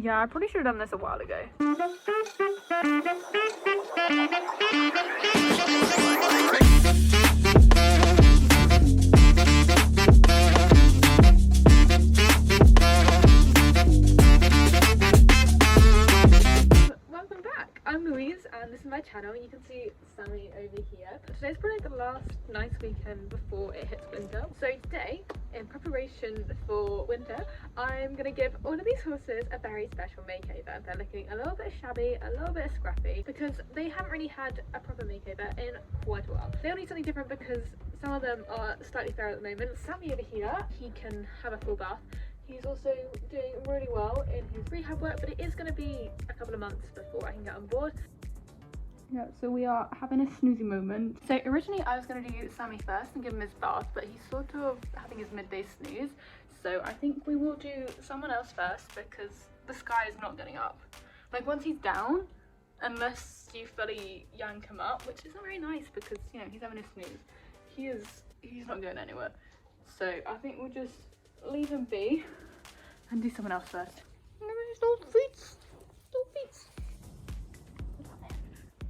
Yeah, I probably should have done this a while ago. Welcome back. I'm Louise and this is my channel. You can see Sammy over here. Today's probably the last nice weekend before it hits winter. So today, in preparation for winter, I'm going to give all of these horses a very special makeover. They're looking a little bit shabby, a little bit scruffy, because they haven't really had a proper makeover in quite a while. They all need something different because some of them are slightly fair at the moment. Sammy over here, he can have a full bath. He's also doing really well in his rehab work, but it is going to be a couple of months before I can get on board. Yeah, so we are having a snoozy moment. So originally I was going to do Sammy first and give him his bath, but he's sort of having his midday snooze. So I think we will do someone else first because the sky is not getting up. Like once he's down, unless you fully yank him up, which isn't very nice because, you know, he's having a snooze. He's not going anywhere. So I think we'll just leave him be and do someone else first.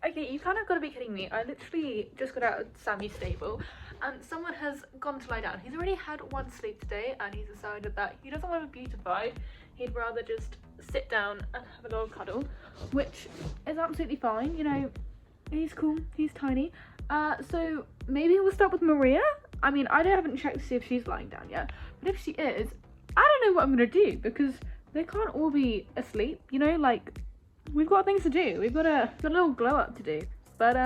Okay, you kind of got to be kidding me. I literally just got out of Sammy's stable and someone has gone to lie down. He's already had one sleep today and he's decided that he doesn't want to be beautified. He'd rather just sit down and have a little cuddle, which is absolutely fine. You know, he's cool, he's tiny. So maybe we'll start with Maria. I mean, I haven't checked to see if she's lying down yet, but if she is, I don't know what I'm gonna do because they can't all be asleep, you know, like we've got things to do. We've got a little glow up to do. But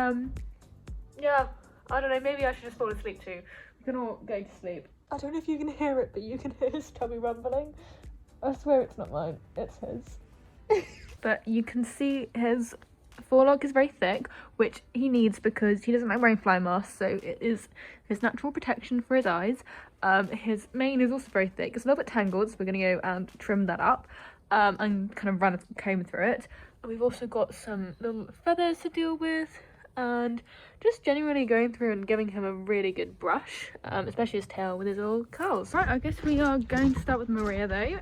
yeah, I don't know, maybe I should just fall asleep too. We can all go to sleep. I don't know if you can hear it, but you can hear his tummy rumbling. I swear it's not mine, it's his. But you can see his forelock is very thick, which he needs because he doesn't like wearing fly masks, so it is his natural protection for his eyes. His mane is also very thick. It's a little bit tangled, so we're going to go and trim that up and kind of run a comb through it. We've also got some little feathers to deal with and just generally going through and giving him a really good brush, especially his tail with his little curls. Right, I guess we are going to start with Maria though.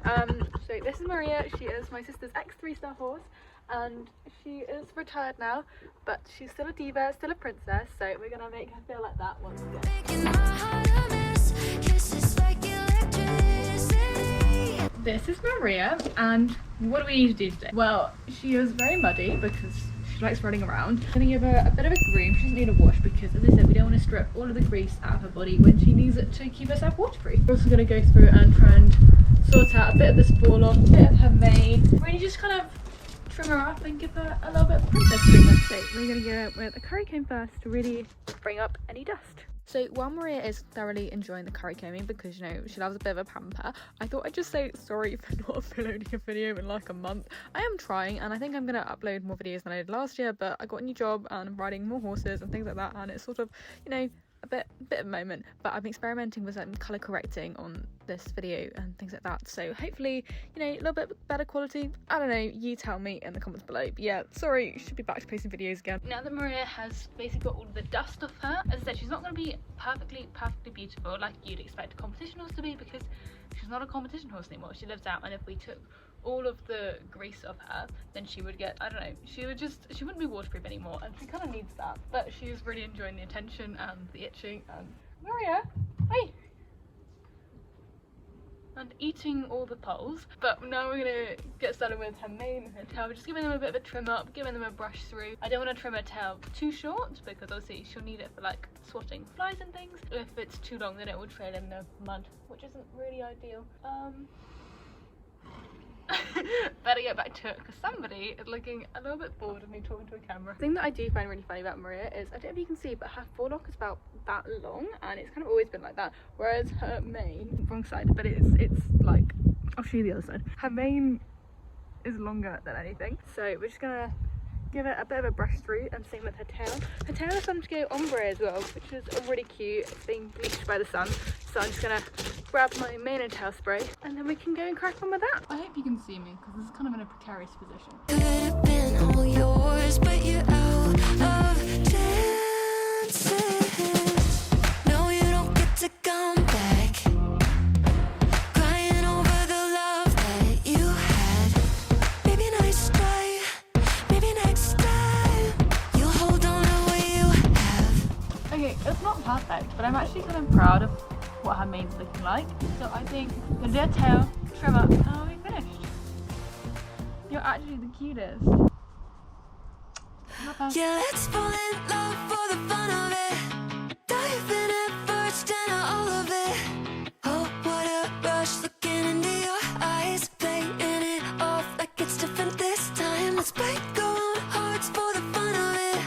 So this is Maria. She is my sister's ex-3-star horse and she is retired now, but she's still a diva, still a princess, so we're gonna make her feel like that once again. This is Maria, and what do we need to do today? Well, she is very muddy because she likes running around. I'm gonna give her a bit of a groom. She doesn't need a wash because, as I said, we don't want to strip all of the grease out of her body when she needs it to keep herself waterproof. We're also gonna go through and try and sort out a bit of this forelock, a bit of her mane, really just kind of trim her up and give her a little bit of princess treatment. So we're going to go with a curry comb first to really bring up any dust. So while Maria is thoroughly enjoying the curry combing because, you know, she loves a bit of a pamper, I thought I'd just say sorry for not uploading a video in like a month. I am trying and I think I'm going to upload more videos than I did last year, but I got a new job and I'm riding more horses and things like that, and it's sort of, you know, a bit of a moment, but I'm experimenting with some colour correcting on this video and things like that, so hopefully, you know, a little bit better quality. I don't know, you tell me in the comments below. But yeah, sorry, should be back to posting videos again. Now that Maria has basically got all of the dust off her, as I said, she's not going to be perfectly beautiful like you'd expect a competition horse to be because she's not a competition horse anymore. She lives out, and if we took all of the grease off her, then she would get, I don't know, she wouldn't be waterproof anymore, and she kind of needs that. But she's really enjoying the attention and the itching and Maria, hey, and eating all the poles. But now we're gonna get started with her mane and her tail. We're just giving them a bit of a trim up, giving them a brush through. I don't want to trim her tail too short because obviously she'll need it for like swatting flies and things. If it's too long, then it will trail in the mud, which isn't really ideal. Better get back to it because somebody is looking a little bit bored of me talking to a camera. The thing that I do find really funny about Maria is, I don't know if you can see, but her forelock is about that long and it's kind of always been like that, whereas her mane, wrong side, but it's like, I'll show you the other side, her mane is longer than anything, so we're just gonna give it a bit of a brush through, and same with her tail. Her tail is starting to go ombre as well, which is really cute. It's being bleached by the sun, so I'm just gonna grab my mane and tail spray and then we can go and crack on with that. I hope you can see me because this is kind of in a precarious position. Could have been all yours, but you're out of chances. No, you don't get to come back. Crying over the love that you had. perfect, but I'm actually kind of proud of what her mane's looking like. So I think we'll do a tail, trim up, and I'll be finished. You're actually the cutest. Yeah, let's fall in love for the fun of it. Dive in at first and all of it. Oh, what a rush looking into your eyes. Playing it off like it's different this time. Let's break our own hearts for the fun of it.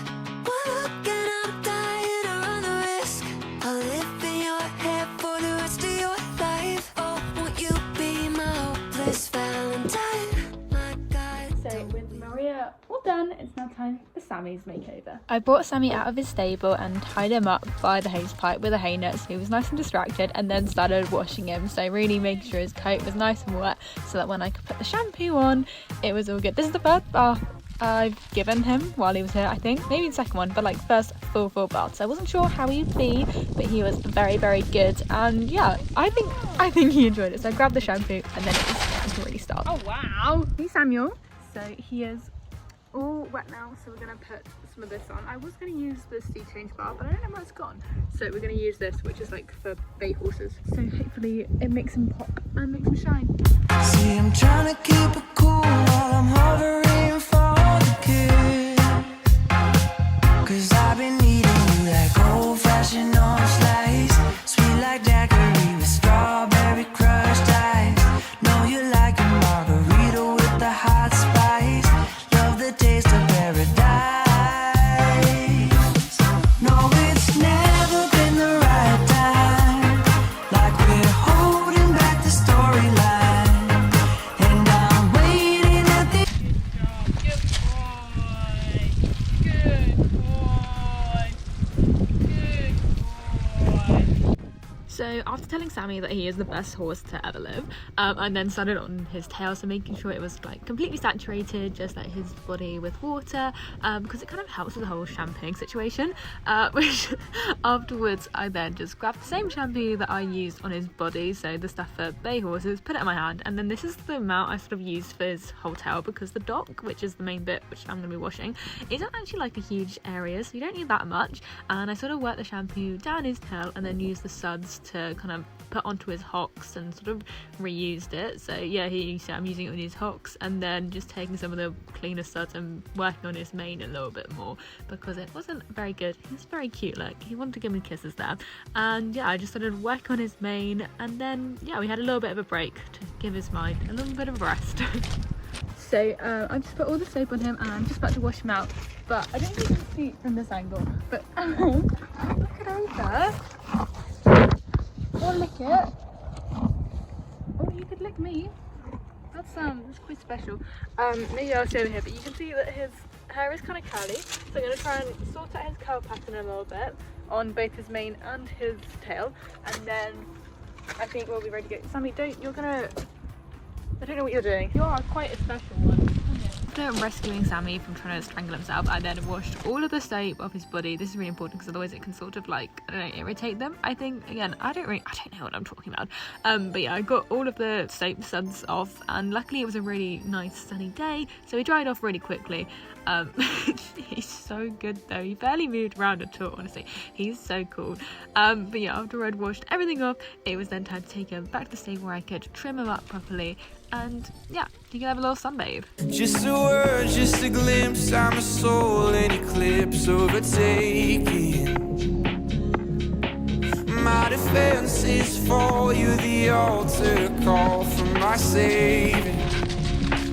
One look and I'm dying to run the risk. I'll live in your head for the rest of your life. Oh, won't you be my hopeless Valentine? My God. So with Maria all done, it's now time for Sammy's makeover. I brought Sammy out of his stable and tied him up by the hose pipe with a hay net so he was nice and distracted, and then started washing him, so really making sure his coat was nice and wet so that when I could put the shampoo on it was all good. This is the first bath I've given him while he was here, I think, maybe the second one, but like first full bath, so I wasn't sure how he'd be, but he was very good, and yeah, I think he enjoyed it. So I grabbed the shampoo and then it was time to really start. Oh wow, hey Samuel. So he is all wet now, so we're going to put some of this on. I was going to use this sea change bar, but I don't know where it's gone, so we're going to use this, which is like for bay horses, so hopefully it makes him pop and makes him shine. See, I'm trying to keep it cool while I'm hovering for the kiss. 'Cause I've been needing you like old-fashioned orange slice, sweet like daiquiri with strawberry crushed ice. Know you like a margarita with the hot spice. Love the taste of paradise. No, it's never been the right time. Like we're holding back the storyline. And I'm waiting at the... Good boy. So after telling Sammy that he is the best horse to ever live, I then started on his tail, so making sure it was like completely saturated, just like his body with water, because it kind of helps with the whole shampooing situation, which afterwards I then just grabbed the same shampoo that I used on his body, so the stuff for bay horses, put it in my hand, and then this is the amount I sort of used for his whole tail, because the dock, which is the main bit which I'm going to be washing, isn't actually like a huge area, so you don't need that much, and I sort of worked the shampoo down his tail and then used the suds to kind of put onto his hocks and sort of reused it. So yeah, I'm using it on his hocks, and then just taking some of the cleaner suds and working on his mane a little bit more because it wasn't very good. He was very cute, like he wanted to give me kisses there, and yeah, I just started working on his mane, and then yeah, we had a little bit of a break to give his mind a little bit of a rest. So I've just put all the soap on him and I'm just about to wash him out, but I don't think you can see from this angle, but look at over. Or lick it. Oh, you could lick me. That's quite special. Maybe I'll show here, but you can see that his hair is kind of curly. So I'm gonna try and sort out his curl pattern a little bit on both his mane and his tail, and then I think we'll be ready to go. Sammy, I don't know what you're doing. You are quite a special one. After rescuing Sammy from trying to strangle himself, I then washed all of the soap off his body. This is really important because otherwise it can sort of like, I don't know, irritate them. I think, again, I don't know what I'm talking about. But yeah, I got all of the soap suds off, and luckily it was a really nice sunny day, so he dried off really quickly. He's so good though, he barely moved around at all, honestly. He's so cool. But yeah, after I'd washed everything off, it was then time to take him back to the stable where I could trim him up properly, and yeah, he can have a little sunbathe. Just a word, just a glimpse, I'm a soul in eclipse overtaking. My defense is for you, the altar call from my saving.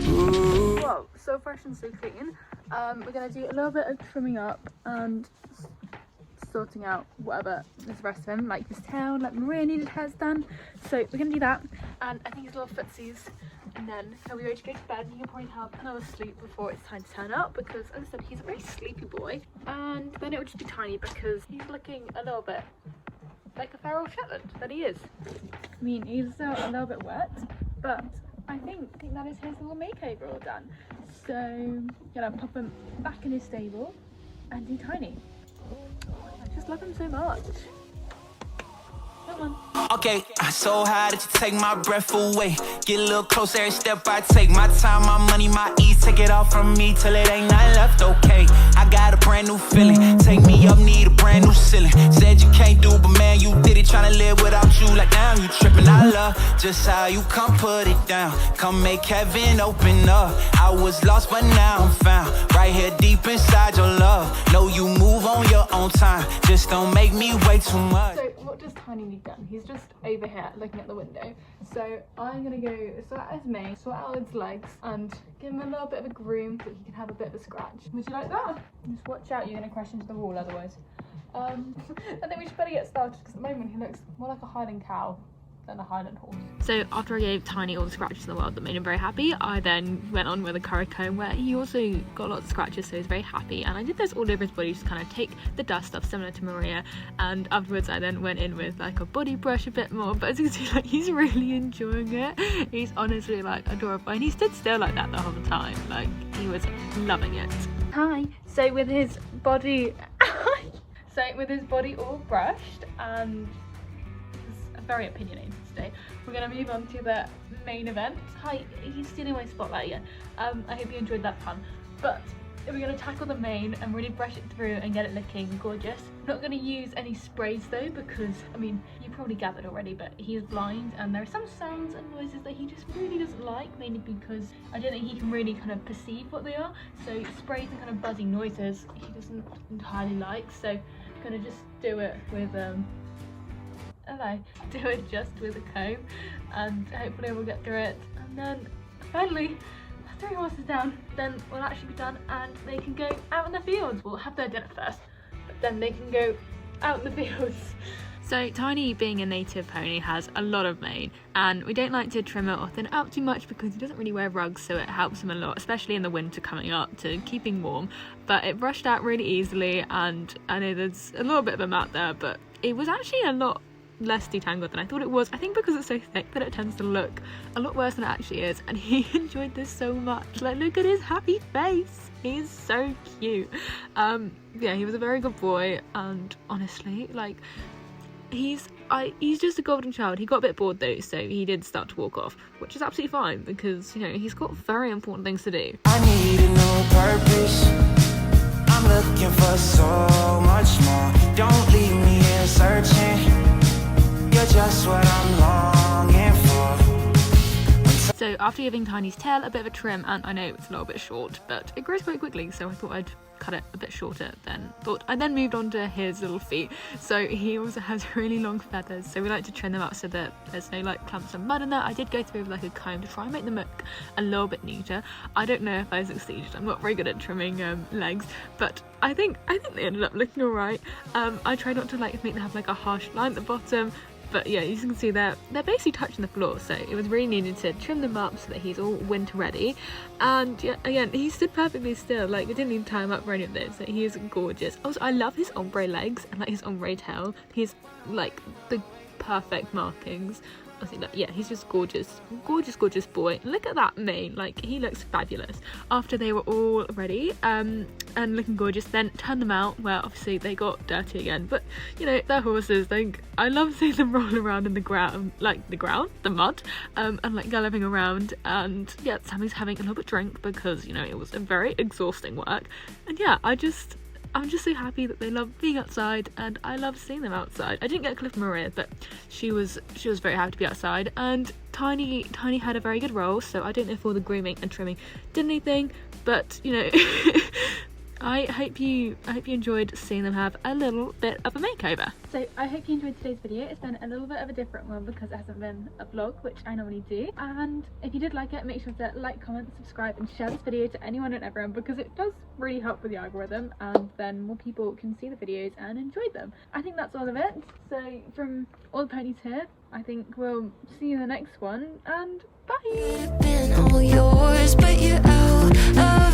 Ooh. Whoa, so fresh and so clean. We're gonna do a little bit of trimming up and sorting out whatever is the rest of him, like his tail, like Maria needed hers done. So we're gonna do that, and I think his little footsies, and then he'll be ready to go to bed. He'll probably have another sleep before it's time to turn up, because as I said, he's a very sleepy boy. And then it would just be Tiny, because he's looking a little bit like a feral Shetland that he is. I mean, he's still a little bit wet, but I think that is his little makeover all done. So gonna pop him back in his stable and do Tiny. I just love him so much. Come on. Okay, so high that you take my breath away. Get a little closer every step I take. My time, my money, my ease, take it it all from me till it ain't nothing left, okay. I got a brand new feeling, take me up, need a brand new ceiling. Said you can't do, but man, you did it. Tryna live without you, like now you tripping. I love just how you come put it down. Come make heaven open up. I was lost, but now I'm found. Right here deep inside your love. Know you move on your own time. Just don't make me wait too much. So what does Tiny need done? He's just over here looking at the window. So I'm gonna go sort out his mane, sort out his legs, and give him a little bit of a groom so he can have a bit of a scratch. Would you like that? Just watch out, you're gonna crash into the wall otherwise. I think we should better get started because at the moment he looks more like a Highland cow than a Highland horse. So after I gave Tiny all the scratches in the world that made him very happy, I then went on with a curry comb where he also got lots of scratches, so he's very happy, and I did this all over his body, just kind of take the dust off similar to Maria, and afterwards I then went in with like a body brush a bit more. But as you can see, like, he's really enjoying it. He's honestly like adorable, and he stood still like that the whole time, like he was loving it. Hi. So with his body all brushed and very opinionated today, we're going to move on to the main event. Hi, he's stealing my spotlight again. I hope you enjoyed that pun. But we're going to tackle the mane and really brush it through and get it looking gorgeous. I'm not going to use any sprays though, because I mean, you probably gathered already, but he's blind and there are some sounds and noises that he just really doesn't like, mainly because I don't think he can really kind of perceive what they are. So sprays and kind of buzzing noises he doesn't entirely like. So I'm going to just do it with do it just with a comb, and hopefully we'll get through it, and then finally 3 horses down, then we'll actually be done and they can go out in the fields. We'll have their dinner first, but then they can go out in the fields. So Tiny, being a native pony, has a lot of mane, and we don't like to trim it or thin it out too much because he doesn't really wear rugs, so it helps him a lot, especially in the winter coming up, to keeping warm. But it brushed out really easily, and I know there's a little bit of a mat there, but it was actually a lot less detangled than I thought it was. I think because it's so thick that it tends to look a lot worse than it actually is, and he enjoyed this so much. Like, look at his happy face, he's so cute. Yeah, he was a very good boy, and honestly, like, he's just a golden child. He got a bit bored though, so he did start to walk off, which is absolutely fine because, you know, he's got very important things to do. I need a new purpose. I'm looking for so much more. Don't leave me here searching. You're just what I'm longing for. So after giving Tiny's tail a bit of a trim, and I know it's a little bit short, but it grows quite quickly, so I thought I'd cut it a bit shorter. I then moved on to his little feet. So he also has really long feathers, so we like to trim them up so that there's no like clumps of mud in there. I did go through with like a comb to try and make them look a little bit neater. I don't know if I succeeded. I'm not very good at trimming legs, but I think they ended up looking alright. I tried not to like make them have like a harsh line at the bottom. But yeah, as you can see, they're basically touching the floor, so it was really needed to trim them up so that he's all winter ready. And yeah, again, he stood perfectly still, like, I didn't need to tie him up for any of this. Like, he is gorgeous. Also, I love his ombre legs and like his ombre tail. He's like the perfect markings. I think that, yeah, he's just gorgeous boy. Look at that mane, like, he looks fabulous. After they were all ready and looking gorgeous, then turned them out, where obviously they got dirty again, but you know, they're horses. I love seeing them roll around in the ground, the mud, and like galloping around. And yeah, Sammy's having a little bit of drink because, you know, it was a very exhausting work. And yeah, I'm just so happy that they love being outside, and I love seeing them outside. I didn't get a clip of Maria, but she was very happy to be outside. And Tiny had a very good role, so I don't know if all the grooming and trimming did anything, but you know, I hope you enjoyed seeing them have a little bit of a makeover. So I hope you enjoyed today's video. It's been a little bit of a different one because it hasn't been a vlog, which I normally do. And if you did like it, make sure to like, comment, subscribe and share this video to anyone and everyone, because it does really help with the algorithm, and then more people can see the videos and enjoy them. I think that's all of it. So from all the ponies here, I think we'll see you in the next one, and bye! Been all yours, but you're out.